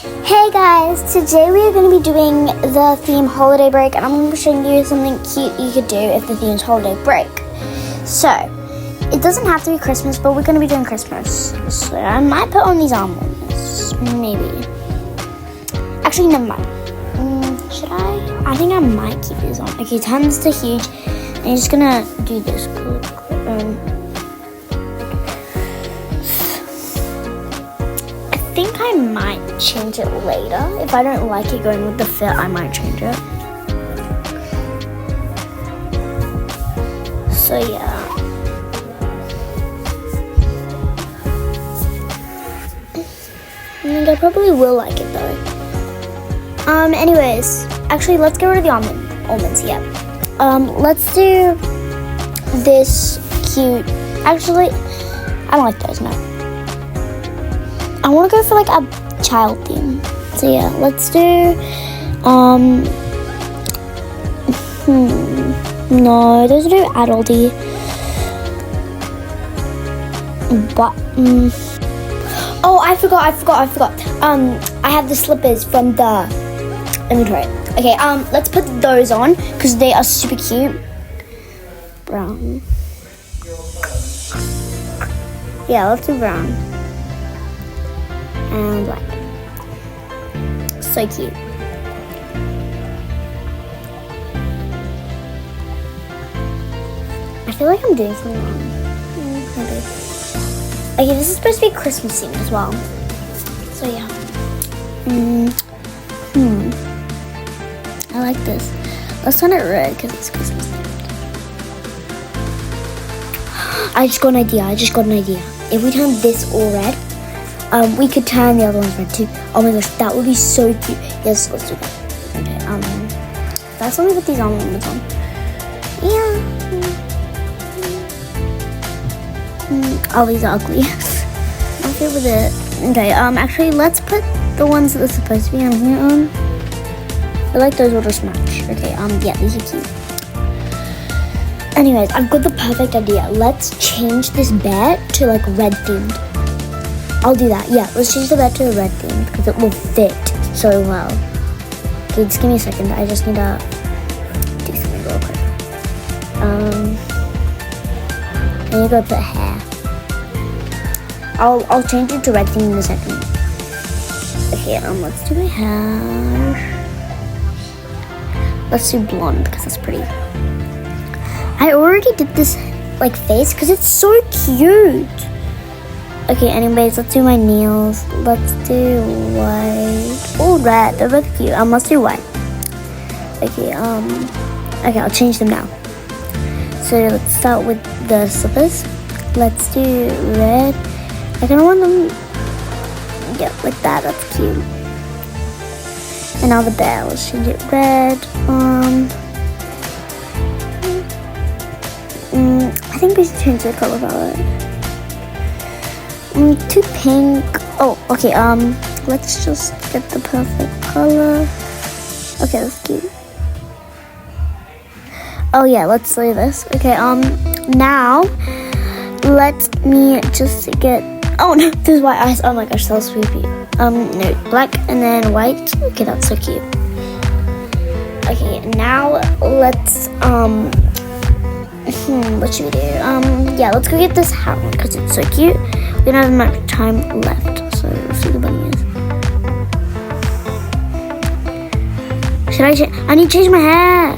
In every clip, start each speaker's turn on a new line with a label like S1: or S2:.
S1: Hey guys, today we are going to be doing the theme holiday break, and I'm going to be showing you something cute you could do if the theme is holiday break. So, it doesn't have to be Christmas, but we're going to be doing Christmas. So I might put on these almonds, maybe. Actually, never mind. Should I? I think I might keep these on. Okay, tons to huge. And I'm just going to do this. I think I might change it later. If I don't like it going with the fit, I might change it. So yeah. I think I probably will like it though. Anyways, actually let's get rid of the almonds, yeah. Let's do this cute, actually, I don't like those, no. I want to go for like a child theme. So yeah, let's do, no, those are too adulty. But, oh, I forgot. I have the slippers from the inventory. Okay, let's put those on because they are super cute. Brown. Yeah, let's do brown. And black. So cute. I feel like I'm doing something wrong. Maybe. Okay, this is supposed to be Christmas themed as well. So yeah. I like this. Let's turn it red because it's Christmas themed. I just got an idea. If we turn this all red, we could turn the other ones red too. Oh my gosh, that would be so cute. Yes, let's do that. Okay, that's let me put these almonds on. Yeah. Oh, these are ugly. I'm okay with it. Okay, actually, let's put the ones that are supposed to be on here on. I like those will just match. Okay, yeah, these are cute. Anyways, I've got the perfect idea. Let's change this bear to like red themed. I'll do that. Yeah, let's change the bear to a red theme because it will fit so well. Okay, just give me a second. I just need to do something real quick. I need to go put hair. I'll change it to red theme in a second. Okay, let's do my hair. Let's do blonde because that's pretty. I already did this like face because it's so cute. Okay, anyways, let's do my nails. Let's do white. Oh, red. They're both cute. Let's do white. Okay, okay, I'll change them now. So let's start with the slippers. Let's do red. I kind of want them, yeah, like that. That's cute. And now the bear. Let's change it red. I think we should change the color palette. To pink. Oh, okay. Let's just get the perfect color. Okay, that's cute. Oh yeah, let's do this. Okay. Now let me just get. Oh no, this is white eyes. Oh my gosh, so sweepy. No, black and then white. Okay, that's so cute. Okay, now let's what should we do? Yeah, let's go get this hat one because it's so cute. We don't have much time left, so we'll see the bunny is. Should I change? I need to change my hair.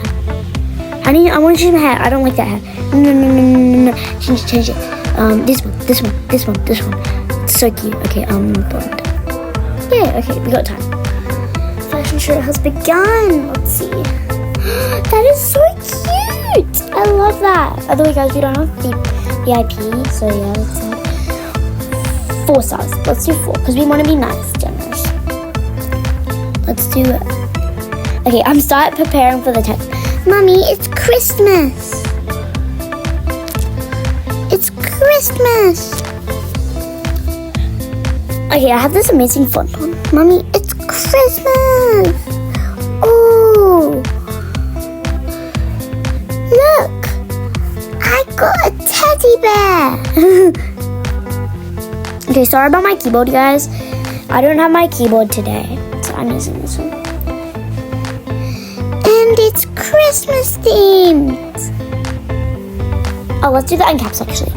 S1: I want to change my hair. I don't like that hair. No. Change it. This one. It's so cute. Okay, blonde. Yeah, okay, we got time. Fashion show has begun. Let's see. That is so cute. I love that. By the way, guys, we don't have the VIP, so yeah, let's have 4 stars. Let's do 4 because we want to be nice, generous. Let's do it. Okay, I'm starting preparing for the text. Mommy, it's Christmas. It's Christmas. Okay, I have this amazing font on. Mommy, it's Christmas. Oh. Look. I got a teddy bear. Okay, sorry about my keyboard, guys. I don't have my keyboard today, so I'm using this one. And it's Christmas themed. Oh, let's do the end caps actually.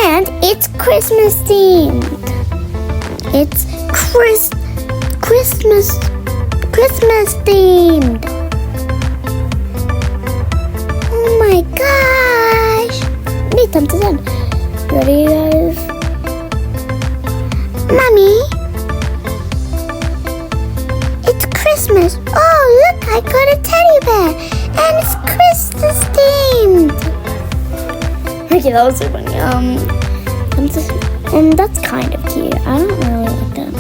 S1: And it's Christmas themed. It's Christmas themed. Oh my gosh. Wait, time to send. Ready, guys? Mommy, it's Christmas. Oh, look, I got a teddy bear. And it's Christmas themed. Okay, that was so funny. And that's kind of cute. I don't really like that.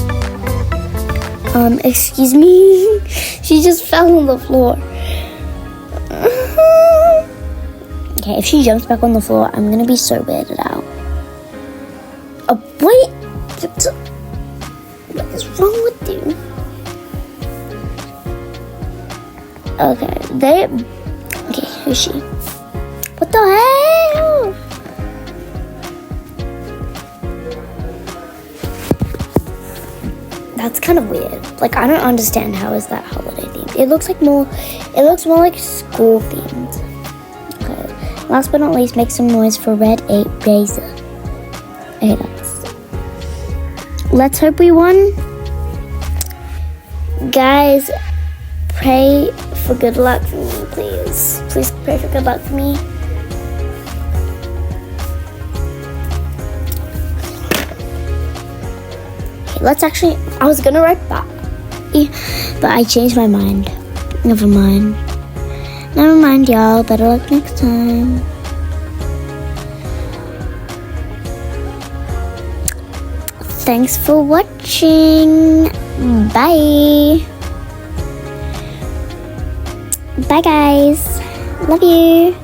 S1: Excuse me. She just fell on the floor. Okay, if she jumps back on the floor, I'm gonna be so weirded out. Oh, wait. What is wrong with you? Okay, okay, who's she? What the hell? That's kind of weird. Like, I don't understand how is that holiday themed. It looks more like school themed. Okay. Last but not least, make some noise for Red 8 Razor. Okay, let's hope we won. Guys, pray for good luck for me, please. Please pray for good luck for me. Let's actually, I was gonna write back, but I changed my mind. Never mind, y'all. Better luck next time. Thanks for watching. Bye. Bye, guys. Love you.